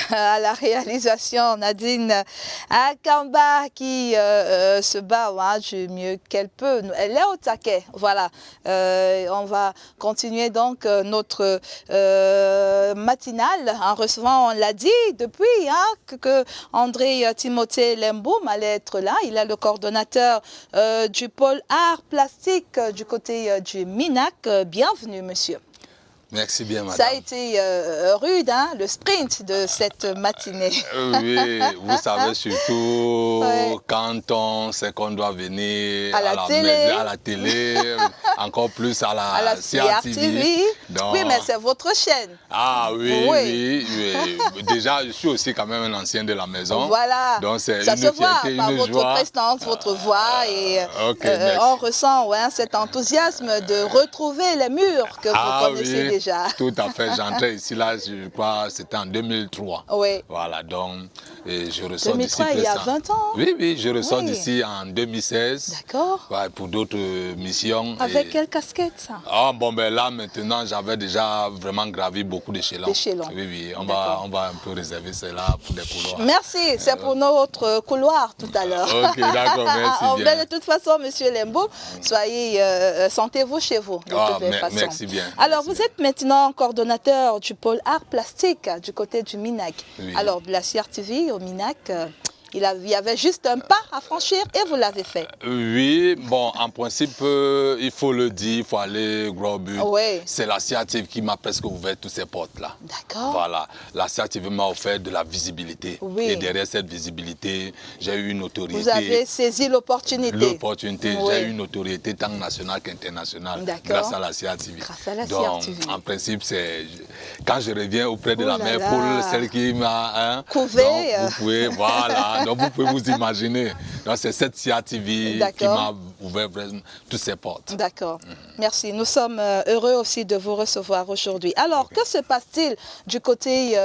À la réalisation, Nadine Akamba qui se bat du mieux qu'elle peut. Elle est au taquet. Voilà. On va continuer donc notre matinale en recevant, on l'a dit depuis, que André Timothée Lemboum allait être là. Il est le coordonnateur du pôle art plastique du côté du MINAC. Bienvenue, monsieur. Merci bien, madame. Ça a été rude, le sprint de cette matinée. Oui, vous savez, surtout quand on sait qu'on doit venir à la télé, encore plus à la CRTV. Donc... Oui, mais c'est votre chaîne. Ah oui. Déjà, je suis aussi quand même un ancien de la maison. Voilà, donc ça se voit par votre prestance, votre voix. Et on ressent cet enthousiasme de retrouver les murs que vous connaissez déjà. Tout à fait, j'entrais ici, là, je crois, c'était en 2003. Oui. Voilà, donc, je ressors d'ici. 2003, il y a 20 ans. Oui, je ressors d'ici en 2016. D'accord. Ouais, pour d'autres missions. Avec quelle casquette, ça? Ah, bon, ben là, maintenant, j'avais déjà vraiment gravi beaucoup d'échelons. Oui, on va un peu réserver cela pour des couloirs. Merci, c'est pour notre couloir tout à l'heure. Ok, d'accord, merci bien. De toute façon, monsieur Lemboum, soyez, sentez-vous chez vous, de toutes les façons. Merci bien. Alors, vous êtes maintenant coordonnateur du pôle art plastique du côté du MINAC. Oui. Alors, de la CRTV au MINAC, il y avait juste un pas à franchir et vous l'avez fait. Oui, bon, en principe, il faut le dire, il faut aller gros but. Oui. C'est la CRTV qui m'a presque ouvert toutes ces portes-là. D'accord. Voilà, la CRTV m'a offert de la visibilité. Oui. Et derrière cette visibilité, j'ai eu une notoriété. Vous avez saisi l'opportunité. L'opportunité, j'ai eu une notoriété tant nationale qu'internationale. Grâce à la CRTV. Grâce à la Donc, CRTV. en principe, c'est quand je reviens auprès de la mère Paul, celle qui m'a... couvé. Donc, vous pouvez, voilà. Donc, vous pouvez vous imaginer. Donc, c'est cette CRTV qui m'a ouvert vraiment toutes ces portes. D'accord. Merci. Nous sommes heureux aussi de vous recevoir aujourd'hui. Alors, que se passe-t-il du côté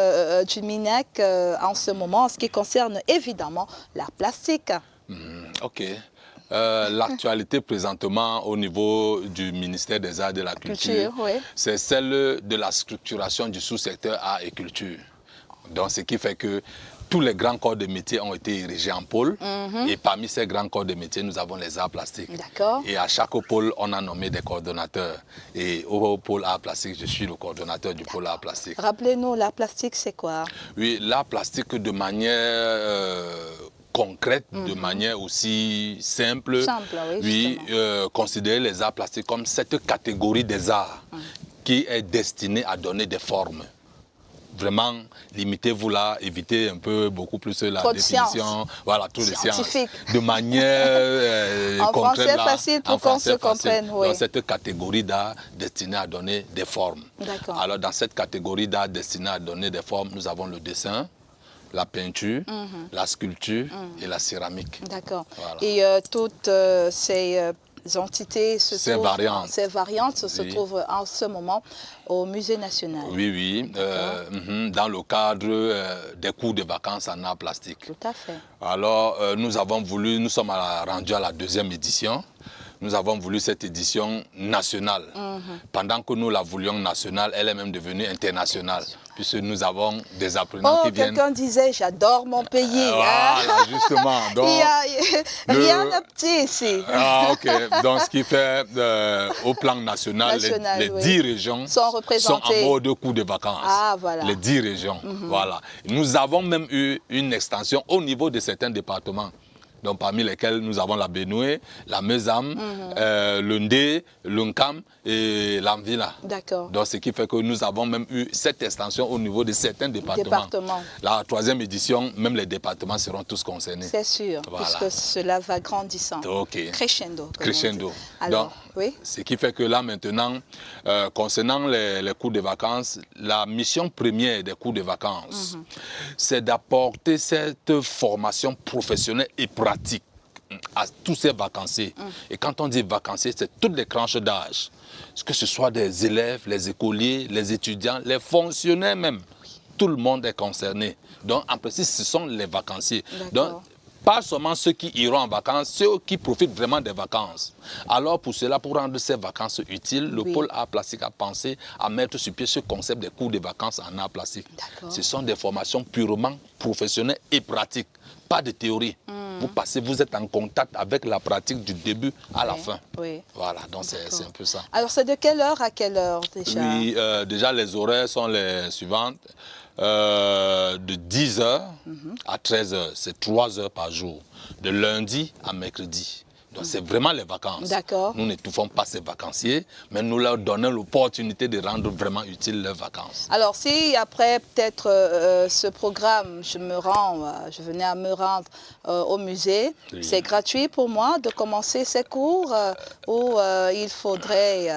du MINAC en ce moment, en ce qui concerne évidemment l'art plastique? Ok. L'actualité présentement au niveau du ministère des Arts et de la Culture, c'est celle de la structuration du sous-secteur art et culture. Donc, ce qui fait que tous les grands corps de métier ont été érigés en pôle. Et parmi ces grands corps de métier, nous avons les arts plastiques. Et à chaque pôle, on a nommé des coordonnateurs. Et au pôle art plastique, je suis le coordonnateur du pôle art plastique. Rappelez-nous, l'art plastique, c'est quoi? Oui, l'art plastique de manière concrète, de manière aussi simple. Oui, considérer les arts plastiques comme cette catégorie des arts qui est destinée à donner des formes. Vraiment, limitez-vous là, évitez un peu beaucoup plus la définition. Voilà, trop de sciences. De manière en concrète. Français facile pour qu'on se comprenne. Dans cette catégorie d'art destinée à donner des formes. Alors, dans cette catégorie d'art destinée à donner des formes, nous avons le dessin, la peinture, la sculpture et la céramique. D'accord. Voilà. Et toutes ces entités, ces variantes se trouvent en ce moment au Musée national. Oui. Dans le cadre des cours de vacances en art plastique. Tout à fait. Alors, nous sommes rendus à la 2e édition. Nous avons voulu cette édition nationale. Pendant que nous la voulions nationale, elle est même devenue internationale. Puisque nous avons des apprenants qui viennent... Quelqu'un disait, j'adore mon pays. Voilà, justement. Donc, rien de petit ici. Ah, ok. Donc, ce qui fait, au plan national, les 10 régions sont en mode cours de vacances. Ah, voilà. Les 10 régions. Voilà. Nous avons même eu une extension au niveau de certains départements. Donc, parmi lesquels nous avons la Benue, la Mesam, le Ndé, l'Unkam et l'Amvila. D'accord. Donc, ce qui fait que nous avons même eu cette extension au niveau de certains départements. La 3e édition, même les départements seront tous concernés. C'est sûr, puisque cela va grandissant. Crescendo. Crescendo. Alors, donc, ce qui fait que là, maintenant, concernant les cours de vacances, la mission première des cours de vacances, c'est d'apporter cette formation professionnelle et pratique à tous ces vacanciers. Et quand on dit vacanciers, c'est toutes les tranches d'âge. Que ce soit des élèves, les écoliers, les étudiants, les fonctionnaires même. Tout le monde est concerné. Donc, en principe, ce sont les vacanciers. Donc, pas seulement ceux qui iront en vacances, ceux qui profitent vraiment des vacances. Alors pour cela, pour rendre ces vacances utiles, le pôle art plastique a pensé à mettre sur pied ce concept des cours de vacances en art plastique. Ce sont des formations purement professionnelles et pratiques, pas de théorie. Vous êtes en contact avec la pratique du début à la fin. Voilà, donc c'est un peu ça. Alors c'est de quelle heure à quelle heure déjà? Oui, déjà les horaires sont les suivantes. De 10h à 13h, c'est 3 heures par jour, de lundi à mercredi. Donc c'est vraiment les vacances. Nous n'étouffons pas ces vacanciers, mais nous leur donnons l'opportunité de rendre vraiment utiles leurs vacances. Alors si après peut-être ce programme, je venais à me rendre au musée, c'est gratuit pour moi de commencer ces cours ou il faudrait...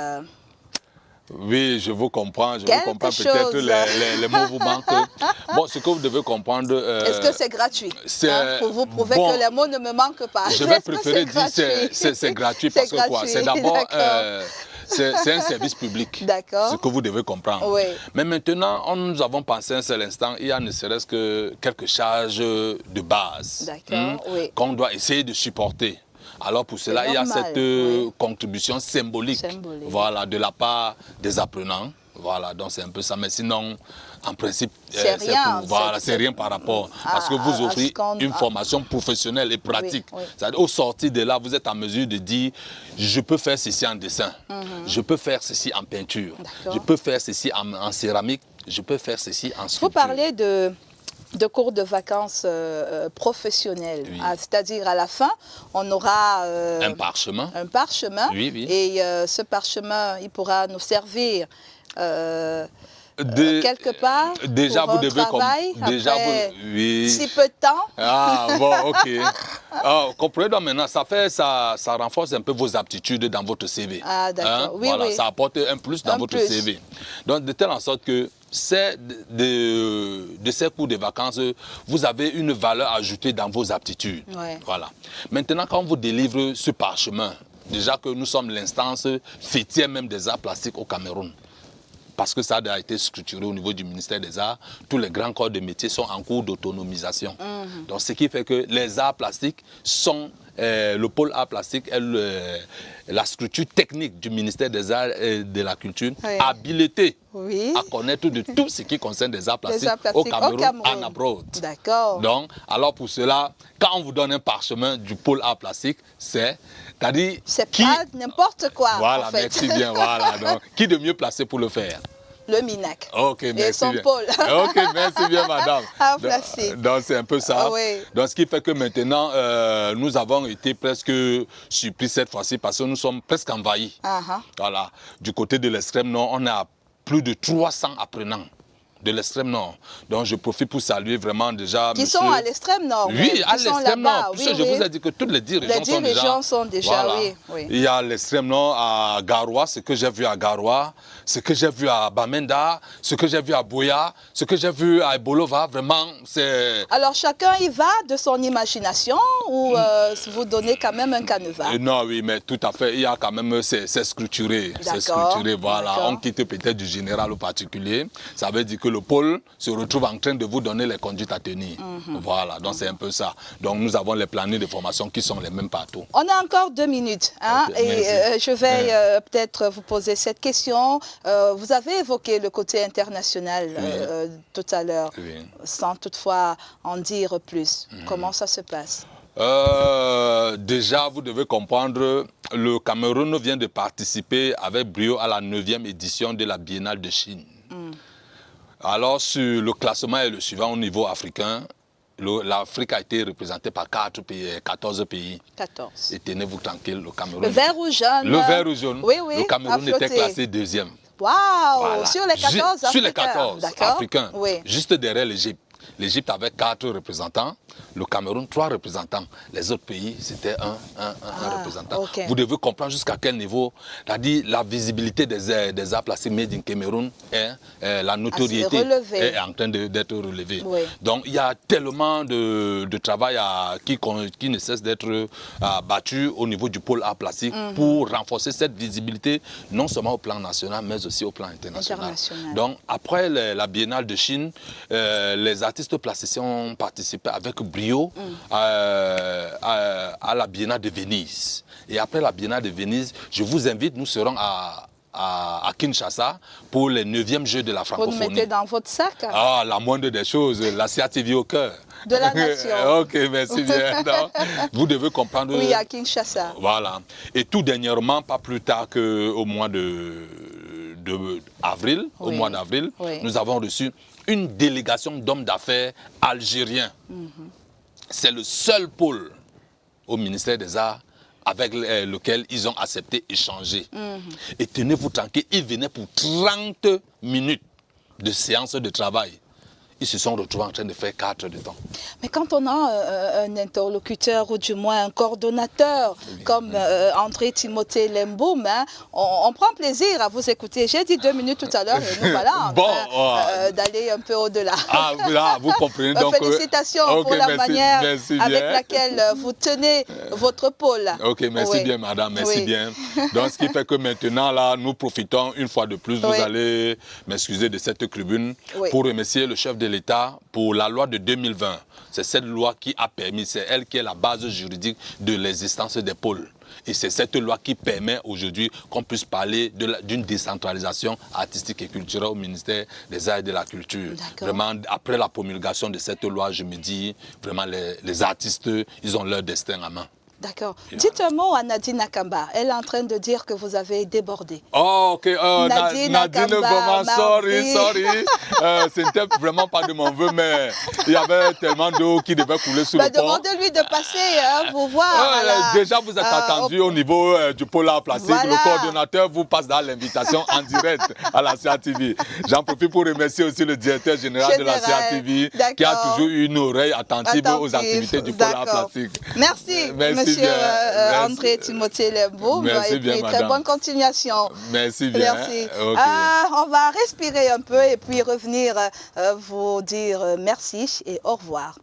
Oui, je vous comprends. Je vous comprends peut-être les mots vous manquent. Bon, ce que vous devez comprendre... Est-ce que c'est gratuit pour vous prouver que les mots ne me manquent pas? Je vais préférer dire que c'est gratuit parce que quoi? C'est d'abord... C'est un service public, ce que vous devez comprendre. Mais maintenant, nous avons pensé un seul instant, il y a ne serait-ce que quelques charges de base qu'on doit essayer de supporter. Alors pour cela, il y a cette contribution symbolique, voilà, de la part des apprenants. Voilà, donc c'est un peu ça. Mais sinon, en principe, c'est rien par rapport. Parce que vous offrez une formation professionnelle et pratique. Au sortir de là, vous êtes en mesure de dire, je peux faire ceci en dessin, je peux faire ceci en peinture, je peux faire ceci en céramique, je peux faire ceci en sculpture. Vous parlez de cours de vacances professionnels. C'est-à-dire à la fin, on aura un parchemin. Et ce parchemin, il pourra nous servir quelque part déjà pour vous devez travail, si peu de temps. Ah bon, ok. Comprenez donc maintenant, ça renforce un peu vos aptitudes dans votre CV. Ah d'accord, voilà, ça apporte un plus dans votre CV. Donc de telle en sorte que de ces cours de vacances, vous avez une valeur ajoutée dans vos aptitudes. Voilà. Maintenant, quand on vous délivre ce parchemin, déjà que nous sommes l'instance fêtière même des arts plastiques au Cameroun, parce que ça a été structuré au niveau du ministère des Arts, tous les grands corps de métier sont en cours d'autonomisation. Donc ce qui fait que les arts plastiques sont, le pôle art plastique est la structure technique du ministère des Arts et de la Culture, habilitée à connaître de tout ce qui concerne des arts plastiques au Cameroun, en abroad. D'accord. Donc, alors pour cela, quand on vous donne un parchemin du pôle art plastique, c'est pas n'importe quoi. Voilà, en fait. Merci bien. Voilà, donc, qui de mieux placé pour le faire? Le MINAC. Ok, merci et son bien. pôle. Ok, merci bien, madame. Donc, c'est un peu ça. Donc, ce qui fait que maintenant, nous avons été presque surpris cette fois-ci parce que nous sommes presque envahis. Voilà. Du côté de l'extrême nord, on a plus de 300 apprenants. De l'extrême nord. Donc je profite pour saluer vraiment déjà... Qui sont à l'extrême nord. Oui, à l'extrême nord. Puisque je vous ai dit que toutes les 10 régions sont déjà... Il y a l'extrême nord à Garoua, ce que j'ai vu à Garoua, ce que j'ai vu à Bamenda, ce que j'ai vu à Boya, ce que j'ai vu à Ebolova, vraiment c'est... Alors chacun y va de son imagination ou vous donnez quand même un canevas? Non, oui, mais tout à fait, il y a quand même, c'est structuré. C'est structuré, voilà. On quitte peut-être du général au particulier. Ça veut dire que le pôle se retrouve en train de vous donner les conduites à tenir. Voilà, donc c'est un peu ça. Donc nous avons les plannings de formation qui sont les mêmes partout. On a encore 2 minutes et je vais peut-être vous poser cette question. Vous avez évoqué le côté international tout à l'heure, sans toutefois en dire plus. Comment ça se passe? Déjà, vous devez comprendre, le Cameroun vient de participer avec brio à la 9e édition de la Biennale de Chine. Alors, sur le classement est le suivant au niveau africain. L'Afrique a été représentée par 14 pays. 14. Et tenez-vous tranquille, le Cameroun... Le vert ou jaune. Le vert ou jaune. Oui, le Cameroun était classé 2e. Waouh, voilà. Sur les 14 africains. Sur les 14 africains, juste derrière l'Égypte. L'Égypte avait 4 représentants, le Cameroun 3 représentants. Les autres pays, c'était un représentant. Vous devez comprendre jusqu'à quel niveau, c'est-à-dire la visibilité des arts plastiques made in Cameroun, la notoriété est en train d'être relevée. Donc il y a tellement de travail qui ne cesse d'être battu au niveau du pôle art plastique pour renforcer cette visibilité, non seulement au plan national, mais aussi au plan international. Donc après la Biennale de Chine, les artistes artistes plasticiens ont participé avec brio à la Biennale de Venise. Et après la Biennale de Venise, je vous invite, nous serons à Kinshasa pour les 9e Jeux de la francophonie. Vous le mettez dans votre sac? Ah, la moindre des choses, la CATV au cœur. De la nation. Ok, merci bien. Vous devez comprendre. Oui, à Kinshasa. Voilà. Et tout dernièrement, pas plus tard qu'au mois d'avril, nous avons reçu une délégation d'hommes d'affaires algériens. C'est le seul pôle au ministère des Arts avec lequel ils ont accepté d'échanger. Et tenez-vous tranquille, ils venaient pour 30 minutes de séance de travail. Ils se sont retrouvés en train de faire 4 heures de temps. Mais quand on a un interlocuteur ou du moins un coordonnateur comme André Timothée Lemboum, hein, on prend plaisir à vous écouter. J'ai dit 2 minutes tout à l'heure et nous voilà en train d'aller un peu au-delà. Ah, là, vous comprenez. Donc, félicitations pour la manière avec laquelle vous tenez votre pôle. Ok, merci bien, madame, merci bien. Donc, ce qui fait que maintenant, là, nous profitons une fois de plus. Vous allez m'excuser de cette tribune pour remercier le chef de l'État pour la loi de 2020. C'est cette loi qui a permis, c'est elle qui est la base juridique de l'existence des pôles. Et c'est cette loi qui permet aujourd'hui qu'on puisse parler d'une décentralisation artistique et culturelle au ministère des Arts et de la Culture. Vraiment, après la promulgation de cette loi, je me dis, vraiment, les artistes, ils ont leur destin à main. D'accord. Dites un mot à Nadine Akamba. Elle est en train de dire que vous avez débordé. Oh, ok. Nadine Akamba, vraiment, sorry. Ce n'était vraiment pas de mon vœu, mais il y avait tellement d'eau qui devait couler sous le pont. Demandez-lui de passer, vous voir. Déjà, vous êtes attendu au niveau du pôle art plastique. Voilà. Le coordonnateur vous passe dans l'invitation en direct à la CATV. J'en profite pour remercier aussi le directeur général de la CATV qui a toujours eu une oreille attentive aux activités du pôle art plastique. Merci. Monsieur André Timothée Lemboum, et puis très bonne continuation. Merci bien. Merci. Okay. On va respirer un peu et puis revenir vous dire merci et au revoir.